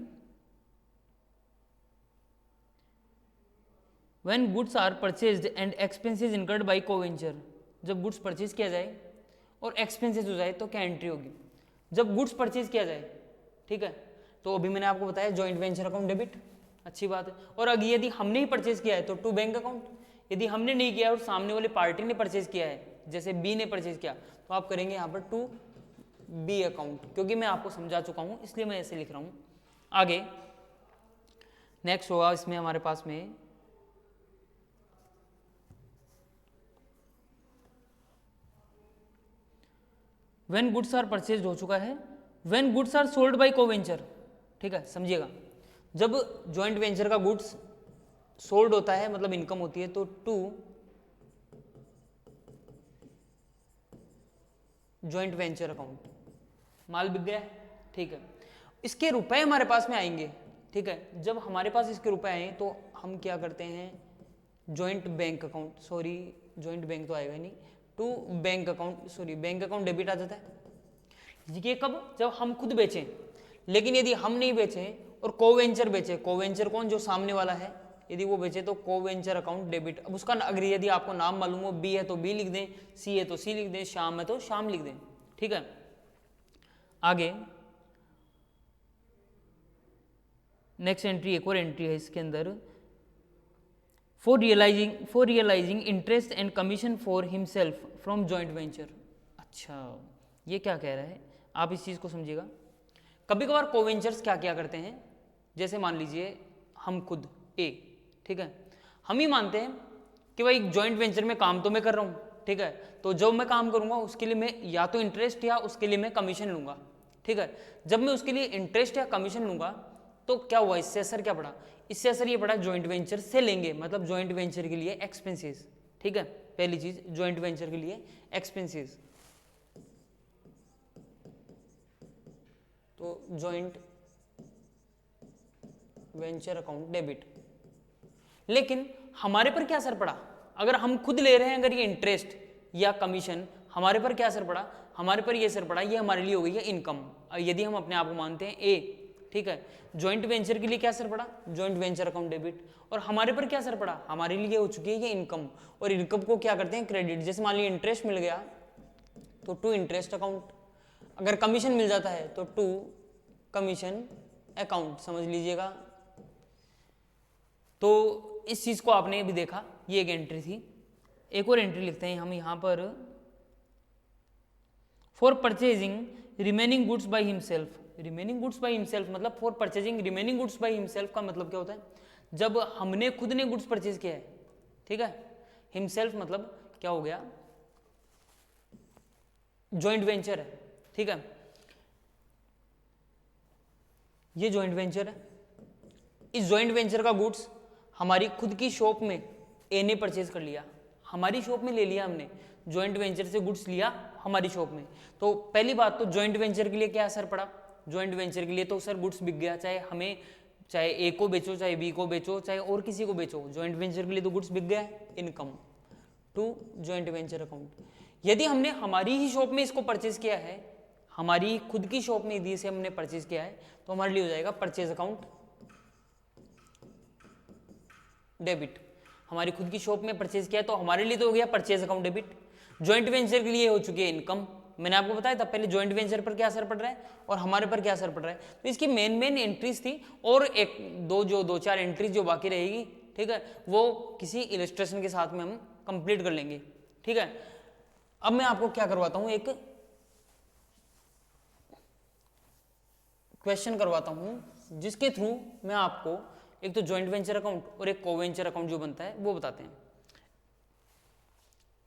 when goods are purchased and expenses incurred by coventurer, जब गुड्स परचेज किया जाए और एक्सपेंसेस हो जाए तो क्या एंट्री होगी? जब गुड्स परचेज किया जाए, ठीक है, तो अभी मैंने आपको बताया जॉइंट वेंचर अकाउंट डेबिट, अच्छी बात है। और अगर यदि हमने ही परचेज किया है तो टू बैंक अकाउंट, यदि हमने नहीं किया और सामने वाली पार्टी ने परचेज किया है, जैसे बी ने परचेज किया, तो आप करेंगे यहाँ पर टू बी अकाउंट, क्योंकि मैं आपको समझा चुका हूँ इसलिए मैं ऐसे लिख रहा हूँ। आगे नेक्स्ट होगा इसमें हमारे पास में व्हेन गुड्स आर परचेज्ड हो चुका है, when goods are sold by coventurer, ठीक है, समझिएगा, जब जॉइंट वेंचर का गुड्स सोल्ड होता है मतलब इनकम होती है, तो टू जॉइंट वेंचर अकाउंट, माल बिक गया है, ठीक है, इसके रुपए हमारे पास में आएंगे, ठीक है, जब हमारे पास इसके रुपए आए तो हम क्या करते हैं, joint bank account, sorry joint bank तो आएगा नहीं, to bank account, sorry bank account debit आ जाता है। ये कब? जब हम खुद बेचें, लेकिन यदि हम नहीं बेचें और कोवेंचर बेचे, कोवेंचर कौन? जो सामने वाला है, यदि वो बेचे तो कोवेंचर अकाउंट डेबिट। अब उसका अगर यदि आपको नाम मालूम हो, बी है तो बी लिख दें, सी है तो सी लिख दें, श्याम है तो श्याम लिख दें, ठीक है। आगे नेक्स्ट एंट्री, एक और एंट्री है इसके अंदर, for realising interest and commission for himself from joint venture. अच्छा, ये क्या कह रहा है, आप इस चीज़ को समझिएगा। कभी कभार कोवेंचर्स क्या क्या करते हैं, जैसे मान लीजिए हम खुद ए, ठीक है, हम ही मानते हैं कि भाई जॉइंट वेंचर में काम तो मैं कर रहा हूँ, ठीक है, तो जब मैं काम करूँगा उसके लिए मैं या तो इंटरेस्ट या उसके लिए मैं कमीशन लूँगा, ठीक है। जब मैं उसके लिए इंटरेस्ट या कमीशन लूँगा तो क्या हुआ, इससे असर क्या पड़ा? इससे असर ये पड़ा जॉइंट वेंचर से लेंगे, मतलब जॉइंट वेंचर के लिए एक्सपेंसेस, ठीक है, पहली चीज जॉइंट वेंचर के लिए एक्सपेंसेस, तो जॉइंट वेंचर अकाउंट डेबिट। लेकिन हमारे पर क्या असर पड़ा? अगर हम खुद ले रहे हैं, अगर ये इंटरेस्ट या कमीशन, हमारे पर क्या असर पड़ा? हमारे पर ये असर पड़ा, ये हमारे लिए हो गई है इनकम। यदि हम अपने आप को मानते हैं ए, ठीक है। जॉइंट वेंचर के लिए क्या असर पड़ा, जॉइंट वेंचर अकाउंट डेबिट। और हमारे पर क्या असर पड़ा, हमारे लिए हो चुकी है ये इनकम, और इनकम को क्या करते हैं क्रेडिट। जैसे मान लीजिए इंटरेस्ट मिल गया तो टू इंटरेस्ट अकाउंट, अगर कमीशन मिल जाता है तो टू कमीशन अकाउंट, समझ लीजिएगा। तो इस चीज को आपने भी देखा, ये एक एंट्री थी। एक और एंट्री लिखते हैं हम यहाँ पर, for purchasing remaining goods by himself. Remaining goods by himself मतलब for purchasing remaining goods by himself का मतलब क्या होता है, जब हमने खुद ने गुड्स परचेज किया है, ठीक है। हिमसेल्फ मतलब क्या हो गया, जॉइंट वेंचर है, ठीक है। ये जॉइंट वेंचर है, इस जॉइंट वेंचर का गुड्स हमारी खुद की शॉप में ए ने परचेज कर लिया, हमारी शॉप में ले लिया हमने, जॉइंट वेंचर से गुड्स लिया हमारी शॉप में। तो पहली बात तो जॉइंट वेंचर के लिए क्या असर पड़ा, जॉइंट वेंचर के लिए तो सर गुड्स बिक गया, चाहे हमें, चाहे ए को बेचो, चाहे बी को बेचो, चाहे और किसी को बेचो, जॉइंट वेंचर के लिए तो गुड्स बिक गया है, income to joint venture account. यदि हमने हमारी ही शॉप में इसको परचेज किया है, हमारी खुद की शॉप में यदि इसे हमने परचेज किया है तो हमारे लिए हो जाएगा परचेज अकाउंट डेबिट। हमारी खुद की शॉप में परचेज किया है तो हमारे लिए तो हो गया purchase account debit. Joint venture के लिए हो चुकी है इनकम, मैंने आपको बताया था पहले जॉइंट वेंचर पर क्या असर पड़ रहा है और हमारे पर क्या असर पड़ रहा है। तो इसकी मेन एंट्रीज थी, और एक दो चार एंट्रीज जो बाकी रहेगी, ठीक है, वो किसी इलस्ट्रेशन के साथ में हम कंप्लीट कर लेंगे, ठीक है। अब मैं आपको क्या करवाता हूं, एक क्वेश्चन करवाता हूं जिसके थ्रू मैं आपको एक तो जॉइंट वेंचर अकाउंट और एक को वेंचर अकाउंट जो बनता है वो बताते हैं।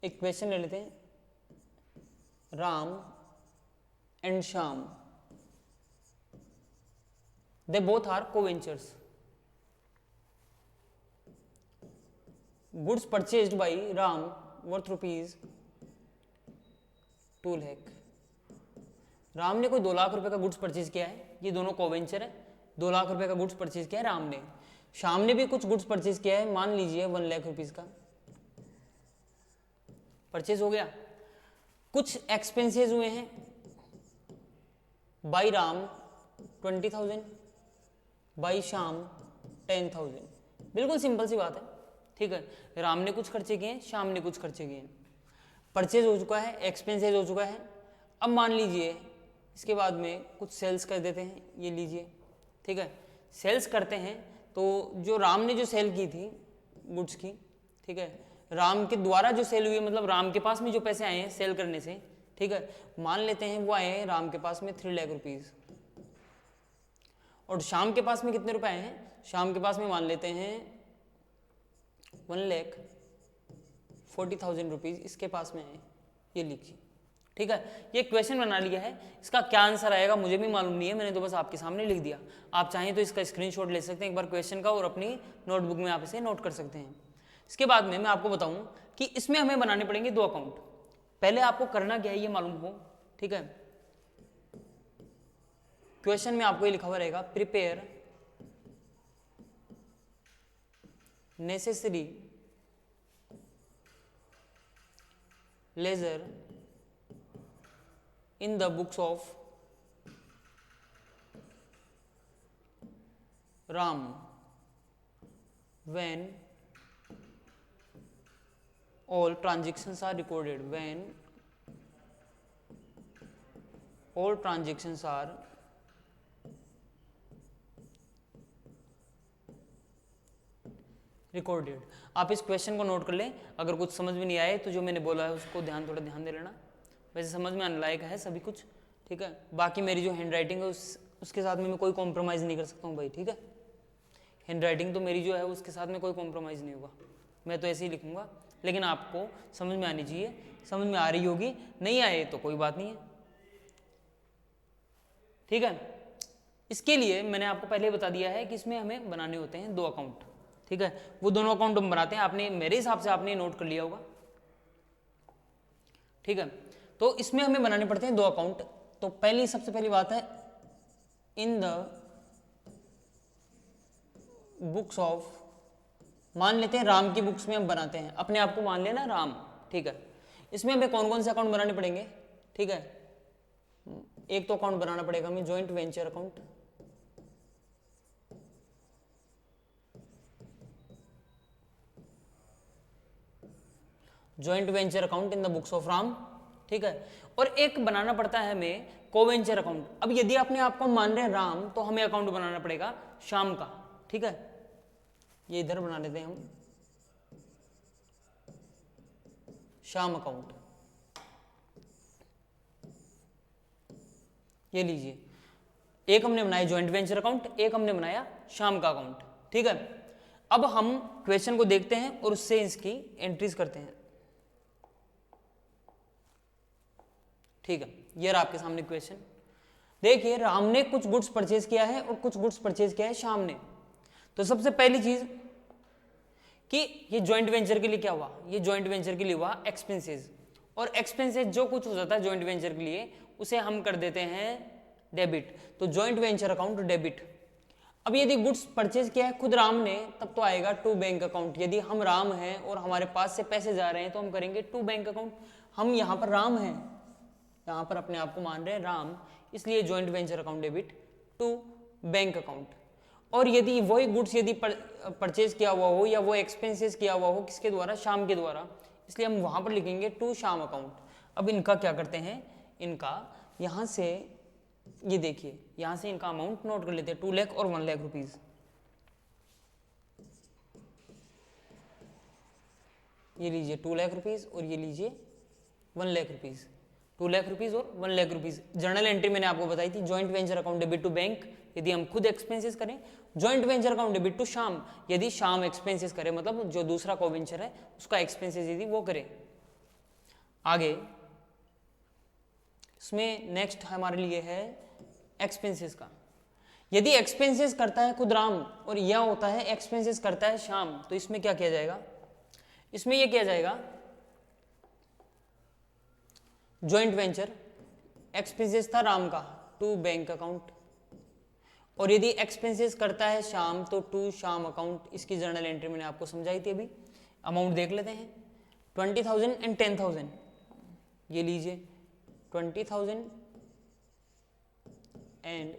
एक क्वेश्चन ले लेते हैं, Ram and Shyam, they both are co ventures, goods purchased by Ram worth rupees 2 lakh. Ram ने कोई 2 लाख रुपए का गुड्स परचेज किया है, ये दोनों को वेंचर है, 2 लाख रुपए का गुड्स परचेज किया है राम ने। श्याम ने भी कुछ गुड्स परचेज किया है, मान लीजिए 1 लाख रुपीज का परचेज हो गया। कुछ एक्सपेंसेस हुए हैं, बाई राम 20,000, बाई श्याम 10,000, बिल्कुल सिंपल सी बात है, ठीक है। राम ने कुछ खर्चे किए हैं, श्याम ने कुछ खर्चे किए हैं, परचेज हो चुका है, एक्सपेंसेस हो चुका है। अब मान लीजिए इसके बाद में कुछ सेल्स कर देते हैं, ये लीजिए, ठीक है। सेल्स करते हैं तो जो राम ने जो सेल की थी गुड्स की, ठीक है, राम के द्वारा जो सेल हुई है, मतलब राम के पास में जो पैसे आए हैं सेल करने से, ठीक है, मान लेते हैं वो आए हैं राम के पास में 3 लाख रुपीज, और श्याम के पास में कितने रुपए आए हैं, श्याम के पास में मान लेते हैं 1,40,000 रुपीज इसके पास में आए, ये लिखिए, ठीक है। ये क्वेश्चन बना लिया है, इसका क्या आंसर आएगा मुझे भी मालूम नहीं है, मैंने तो बस आपके सामने लिख दिया। आप चाहें तो इसका स्क्रीनशॉट ले सकते हैं एक बार क्वेश्चन का, और अपनी नोटबुक में आप इसे नोट कर सकते हैं। इसके बाद में मैं आपको बताऊं कि इसमें हमें बनाने पड़ेंगे 2 अकाउंट। पहले आपको करना क्या है ये मालूम हो, ठीक है। क्वेश्चन में आपको ये लिखा हुआ रहेगा, prepare necessary laser in the books of Ram when all transactions are recorded, when all transactions are recorded. आप इस क्वेश्चन को नोट कर लें, अगर कुछ समझ में नहीं आए तो जो मैंने बोला है उसको थोड़ा ध्यान दे लेना। वैसे समझ में आने लायक है सभी कुछ, ठीक है। बाकी मेरी जो हैंड राइटिंग है उसके साथ में मैं कोई कॉम्प्रोमाइज़ नहीं कर सकता हूँ भाई, ठीक है। हैंड राइटिंग तो मेरी जो है उसके साथ में कोई कॉम्प्रोमाइज़ नहीं होगा, मैं तो ऐसे ही लिखूंगा, लेकिन आपको समझ में आनी चाहिए, समझ में आ रही होगी, नहीं आए तो कोई बात नहीं है, ठीक है। इसके लिए मैंने आपको पहले बता दिया है कि इसमें हमें बनाने होते हैं 2 अकाउंट, ठीक है। वो दोनों अकाउंट हम बनाते हैं, आपने मेरे हिसाब से आपने नोट कर लिया होगा, ठीक है। तो इसमें हमें बनाने पड़ते हैं 2 अकाउंट। तो सबसे पहली बात है, इन द बुक्स ऑफ, मान लेते हैं राम की बुक्स में हम बनाते हैं, अपने आप को मान लेना राम, ठीक है। इसमें हमें कौन कौन से अकाउंट बनाने पड़ेंगे, ठीक है। एक तो अकाउंट बनाना पड़ेगा हमें joint venture account, joint venture account in the books of Ram, ठीक है। और एक बनाना पड़ता है हमें कोवेंचर अकाउंट। अब यदि अपने आप को मान रहे हैं राम, तो हमें अकाउंट बनाना पड़ेगा श्याम का, ठीक है। ये इधर बना लेते हैं हम, श्याम अकाउंट। ये लीजिए, एक हमने बनाया ज्वाइंट वेंचर अकाउंट, एक हमने बनाया श्याम का अकाउंट, ठीक है। अब हम क्वेश्चन को देखते हैं और उससे इसकी एंट्रीज करते हैं, ठीक है। ये रहा आपके सामने क्वेश्चन। देखिए, राम ने कुछ गुड्स परचेज किया है और कुछ गुड्स परचेज किया है श्याम ने। तो सबसे पहली चीज कि ये ज्वाइंट वेंचर के लिए क्या हुआ, ये ज्वाइंट वेंचर के लिए हुआ एक्सपेंसेस। और एक्सपेंसेस जो कुछ हो जाता है ज्वाइंट वेंचर के लिए, उसे हम कर देते हैं डेबिट। तो ज्वाइंट वेंचर अकाउंट डेबिट। अब यदि गुड्स परचेज किया है खुद राम ने, तब तो आएगा टू बैंक अकाउंट। यदि हम राम हैं और हमारे पास से पैसे जा रहे हैं, तो हम करेंगे टू बैंक अकाउंट। हम यहाँ पर राम हैं, यहाँ पर अपने आप को मान रहे हैं राम, इसलिए joint venture account debit to bank account. और यदि वही गुड्स यदि परचेज किया हुआ हो या वो एक्सपेंसेस किया हुआ हो किसके द्वारा, श्याम के द्वारा, इसलिए हम वहां पर लिखेंगे टू श्याम अकाउंट। अब इनका क्या करते हैं, इनका यहां से, ये देखिए यहां से इनका अमाउंट नोट कर लेते हैं, 2 लाख और 1 लाख रुपीज। ये लीजिए 2 लाख रुपीज और ये लीजिए 1 लाख रुपीज, 2 लाख रुपीज और 1 लाख रुपीज। जर्नल एंट्री मैंने आपको बताई थी, joint venture account debit to bank यदि हम खुद एक्सपेंसेस करें, joint venture account debit to Shyam यदि श्याम एक्सपेंसेस करे, मतलब जो दूसरा कोवेंचर है उसका एक्सपेंसेस यदि वो करे। आगे इसमें नेक्स्ट हमारे लिए है एक्सपेंसेस का। यदि एक्सपेंसेस करता है खुद राम और यह होता है एक्सपेंसेस करता है श्याम, तो इसमें क्या किया जाएगा, इसमें यह किया जाएगा ज्वाइंट वेंचर, एक्सपेंसेस था राम का टू बैंक अकाउंट, और यदि एक्सपेंसेस करता है श्याम तो टू श्याम अकाउंट। इसकी जर्नल एंट्री मैंने आपको समझाई थी अभी। अमाउंट देख लेते हैं, 20,000 एंड 10,000। ये लीजिए 20,000 एंड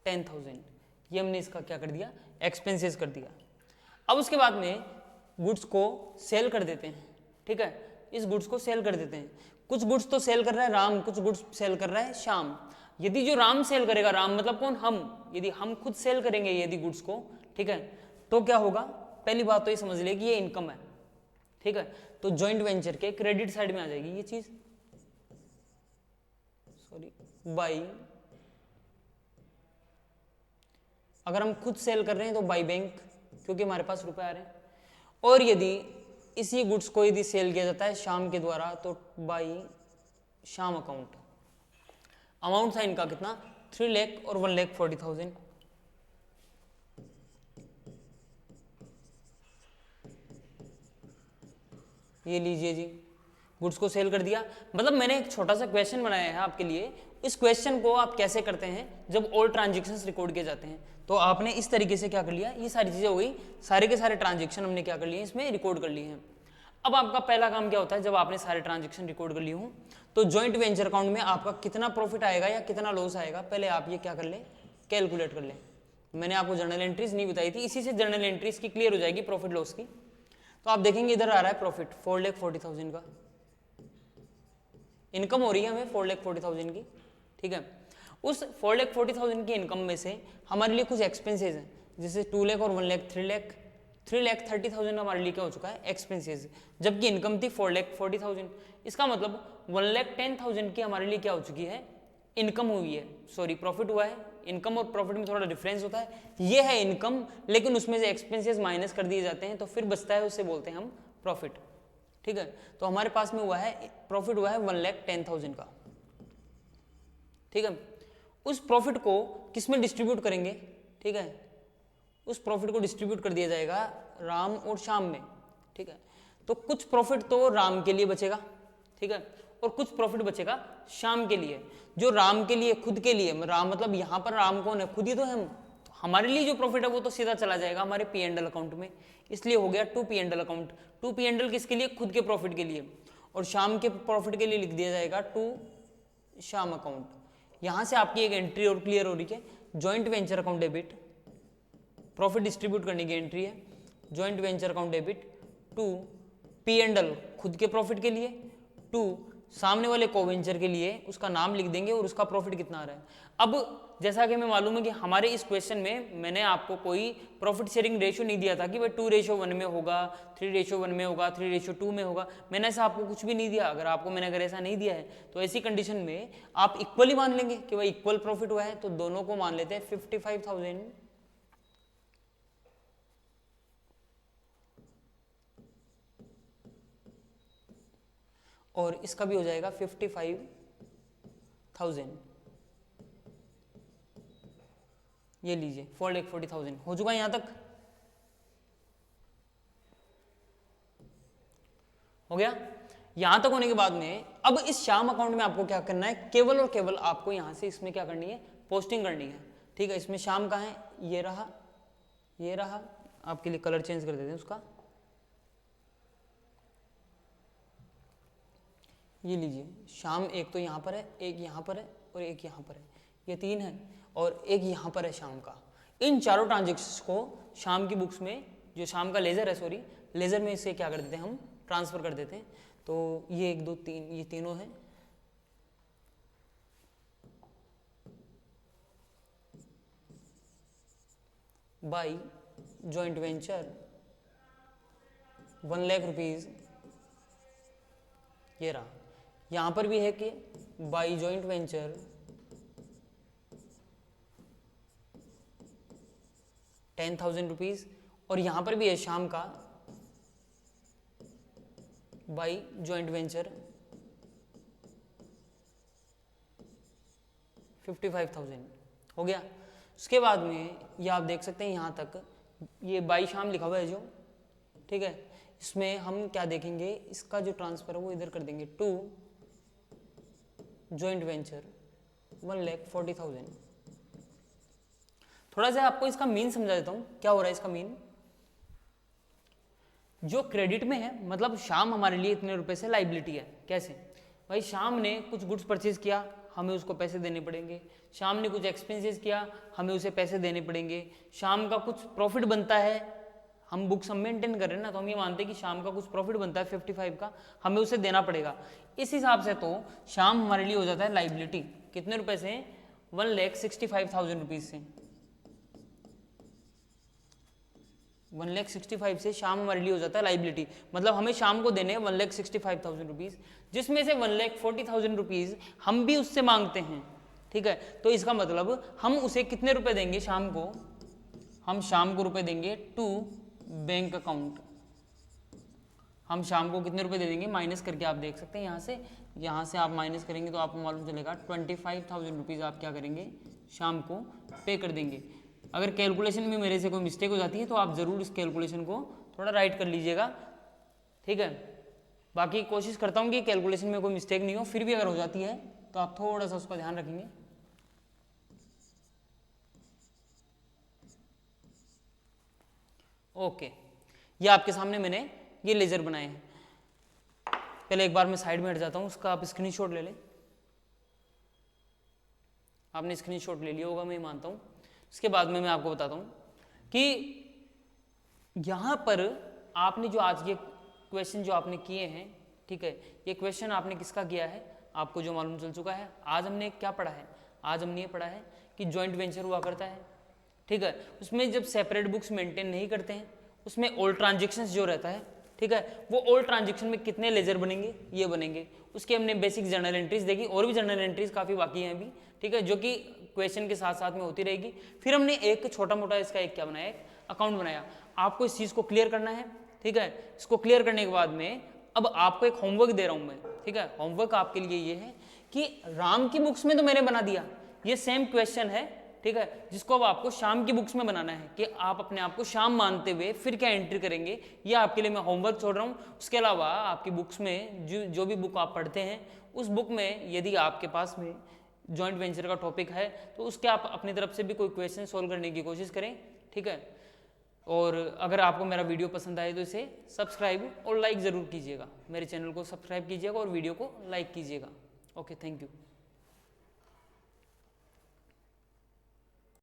10,000, ये हमने इसका क्या कर दिया, एक्सपेंसेस कर दिया। अब उसके बाद में गुड्स को सेल कर देते हैं, ठीक है। इस गुड्स को सेल कर देते हैं। कुछ गुड्स तो सेल कर रहा है राम, कुछ गुड्स सेल कर रहा है श्याम। यदि जो राम सेल करेगा, राम मतलब कौन, हम, यदि हम खुद सेल करेंगे यदि गुड्स को, ठीक है, तो क्या होगा, पहली बात तो ये समझ ले कि ये इनकम है, ठीक है। तो जॉइंट वेंचर के क्रेडिट साइड में आ जाएगी ये चीज, सॉरी, बाई, अगर हम खुद सेल कर रहे हैं तो बाई बैंक, क्योंकि हमारे पास रुपए आ रहे हैं। और यदि इसी गुड्स को यदि सेल किया जाता है श्याम के द्वारा, तो बाई श्याम अकाउंट। अमाउंट था इनका कितना, 3 लाख और 1,40,000। ये लीजिए जी, गुड्स को सेल कर दिया। मतलब मैंने एक छोटा सा क्वेश्चन बनाया है आपके लिए। इस क्वेश्चन को आप कैसे करते हैं, जब ऑल ट्रांजेक्शन्स रिकॉर्ड किए जाते हैं, तो आपने इस तरीके से क्या कर लिया, ये सारी चीजें हो गई, सारे के सारे ट्रांजेक्शन हमने क्या कर लिए, इसमें रिकॉर्ड कर लिए हैं। अब आपका पहला काम क्या होता है, जब आपने सारे ट्रांजेक्शन रिकॉर्ड कर लिए हों, तो जॉइंट वेंचर अकाउंट में आपका कितना प्रॉफिट आएगा या कितना लॉस आएगा, पहले आप ये क्या कर लें, कैलकुलेट कर लें। मैंने आपको जर्नल एंट्रीज नहीं बताई थी, इसी से जर्नल एंट्रीज की क्लियर हो जाएगी प्रॉफिट लॉस की। तो आप देखेंगे इधर आ रहा है प्रॉफिट 4,40,000 का, इनकम हो रही है हमें 4,40,000 की, ठीक है। उस 4,40,000 की इनकम में से हमारे लिए कुछ एक्सपेंसेस हैं, जैसे 2 लाख और 1 लाख, 3,30,000 हमारे लिए क्या हो चुका है, एक्सपेंसेस, जबकि इनकम थी 4,40,000। इसका मतलब 1,10,000 की हमारे लिए क्या हो चुकी है, इनकम हुई है, सॉरी प्रॉफिट हुआ है। इनकम और प्रॉफिट में थोड़ा डिफरेंस होता है, ये है इनकम, लेकिन उसमें से एक्सपेंसेस माइनस कर दिए जाते हैं, तो फिर बचता है, उसे बोलते हैं हम प्रॉफिट, ठीक है। तो हमारे पास में हुआ है प्रॉफिट, हुआ है 1,10,000 का, ठीक है। उस प्रॉफिट को किस में डिस्ट्रीब्यूट करेंगे, ठीक है, उस प्रॉफिट को डिस्ट्रीब्यूट कर दिया जाएगा राम और श्याम में, ठीक है। तो कुछ प्रॉफिट तो राम के लिए बचेगा, ठीक है, और कुछ प्रॉफिट बचेगा श्याम के लिए। जो राम के लिए, खुद के लिए, राम मतलब यहाँ पर राम कौन है, खुद ही तो है हम, हमारे लिए जो प्रॉफिट है वो तो सीधा चला जाएगा हमारे P&L अकाउंट में, इसलिए हो गया 2 P&L अकाउंट। 2 P&L किसके लिए, खुद के प्रॉफिट के लिए, और शाम के प्रॉफिट के लिए लिख दिया जाएगा 2 श्याम अकाउंट। यहां से आपकी एक एंट्री और क्लियर हो रही है, joint venture account debit, profit distribute करने की एंट्री है, joint venture account debit to P&L खुद के प्रॉफिट के लिए, 2 सामने वाले कोवेंचर के लिए उसका नाम लिख देंगे और उसका प्रॉफिट कितना आ रहा है। अब जैसा कि हमें मालूम है कि हमारे इस क्वेश्चन में मैंने आपको कोई प्रॉफिट शेयरिंग रेशियो नहीं दिया था कि भाई 2:1 में होगा, 3:1 में होगा, 3:2 में होगा, मैंने ऐसा आपको कुछ भी नहीं दिया। अगर ऐसा नहीं दिया है तो ऐसी कंडीशन में आप इक्वली मान लेंगे कि भाई इक्वल प्रॉफिट हुआ है, तो दोनों को मान लेते हैं 55,000 और इसका भी हो जाएगा 55,000। ये लीजिए 4,40,000 हो चुका है यहां तक, हो गया। यहां तक होने के बाद में अब इस श्याम अकाउंट में आपको क्या करना है, केवल और केवल आपको यहां से इसमें क्या करनी है, पोस्टिंग करनी है। ठीक है, इसमें श्याम कहाँ है, ये रहा, ये रहा। आपके लिए कलर चेंज कर देते हैं उसका, ये लीजिए श्याम एक तो यहाँ पर है, एक यहाँ पर है और एक यहाँ पर है, ये 3 है और एक यहाँ पर है श्याम का। इन चारों ट्रांजेक्शंस को श्याम की बुक्स में, जो श्याम का लेजर है, सॉरी लेजर में इसे क्या कर देते हैं हम, ट्रांसफर कर देते हैं। तो ये 1 2 3 ये तीनों है, by joint venture 1 lakh rupees, ये रहा। यहां पर भी है कि बाई जॉइंट वेंचर 10,000 रुपीज, और यहां पर भी है श्याम का बाई जॉइंट वेंचर 55,000 हो गया। उसके बाद में ये आप देख सकते हैं यहां तक ये बाई श्याम लिखा हुआ है जो, ठीक है। इसमें हम क्या देखेंगे, इसका जो ट्रांसफर है वो इधर कर देंगे, 2 जॉइंट वेंचर 1,40,000। थोड़ा सा आपको इसका मीन समझा देता हूं, क्या हो रहा है इसका मीन। जो क्रेडिट में है, मतलब श्याम हमारे लिए इतने रुपए से लाइबिलिटी है। कैसे भाई, श्याम ने कुछ गुड्स परचेज किया, हमें उसको पैसे देने पड़ेंगे। श्याम ने कुछ एक्सपेंसेस किया, हमें उसे पैसे देने पड़ेंगे। श्याम का कुछ प्रॉफिट बनता है, हम बुक्स हम मेंटेन कर रहे हैं ना, तो हम ये मानते हैं कि श्याम का कुछ प्रॉफिट बनता है 55 का, हमें उसे देना पड़ेगा। इस हिसाब से तो श्याम हमारे लिए हो जाता है लाइबिलिटी। कितने रुपए से, 1,65,000 रुपीज से, 1,65,000 से श्याम हमारे लिए हो जाता है लाइबिलिटी। मतलब हमें श्याम को देने 1,65,000 रुपीज, जिसमें से 1,40,000 रुपीज हम भी उससे मांगते हैं। ठीक है, तो इसका मतलब हम उसे कितने रुपए देंगे श्याम को, हम श्याम को रुपए देंगे टू बैंक अकाउंट। हम शाम को कितने रुपए दे देंगे, माइनस करके आप देख सकते हैं यहाँ से आप माइनस करेंगे तो आपको मालूम चलेगा 25,000 रुपीज़ आप क्या करेंगे, शाम को पे कर देंगे। अगर कैलकुलेशन में मेरे से कोई मिस्टेक हो जाती है तो आप ज़रूर इस कैलकुलेशन को थोड़ा राइट कर लीजिएगा, ठीक है। बाकी कोशिश करता हूँ कि कैलकुलेशन में कोई मिस्टेक नहीं हो, फिर भी अगर हो जाती है तो आप थोड़ा सा उसका ध्यान रखेंगे। ओके, ये आपके सामने मैंने ये लेजर बनाए हैं। पहले एक बार मैं साइड में हट जाता हूँ, उसका आप स्क्रीनशॉट ले लें। आपने स्क्रीनशॉट ले लिया होगा मैं मानता हूँ। इसके बाद में मैं आपको बताता हूँ कि यहाँ पर आपने जो आज ये क्वेश्चन जो आपने किए हैं, ठीक है, ये क्वेश्चन आपने किसका किया है आपको जो मालूम चल चुका है। आज हमने क्या पढ़ा है, आज हमने ये पढ़ा है कि जॉइंट वेंचर हुआ करता है, ठीक है। उसमें जब सेपरेट बुक्स मेंटेन नहीं करते हैं, उसमें ऑल ट्रांजेक्शन्स जो रहता है, ठीक है, वो ऑल ट्रांजेक्शन में कितने लेजर बनेंगे, ये बनेंगे। उसके हमने बेसिक जर्नल एंट्रीज देखी, और भी जर्नल एंट्रीज काफ़ी बाकी हैं अभी, ठीक है, जो कि क्वेश्चन के साथ साथ में होती रहेगी। फिर हमने एक छोटा मोटा इसका एक क्या बनाया, एक अकाउंट बनाया। आपको इस चीज़ को क्लियर करना है, ठीक है। इसको क्लियर करने के बाद में अब आपको एक होमवर्क दे रहा हूँ मैं, ठीक है। होमवर्क आपके लिए ये है कि राम की बुक्स में तो मैंने बना दिया, ये सेम क्वेश्चन है, ठीक है, जिसको अब आपको शाम की बुक्स में बनाना है कि आप अपने आप को शाम मानते हुए फिर क्या एंट्री करेंगे। ये आपके लिए मैं होमवर्क छोड़ रहा हूँ। उसके अलावा आपकी बुक्स में जो भी बुक आप पढ़ते हैं, उस बुक में यदि आपके पास में जॉइंट वेंचर का टॉपिक है तो उसके आप अपनी तरफ से भी कोई क्वेश्चन सोल्व करने की कोशिश करें, ठीक है। और अगर आपको मेरा वीडियो पसंद आए तो इसे सब्सक्राइब और लाइक ज़रूर कीजिएगा, मेरे चैनल को सब्सक्राइब कीजिएगा और वीडियो को लाइक कीजिएगा। Okay, thank you.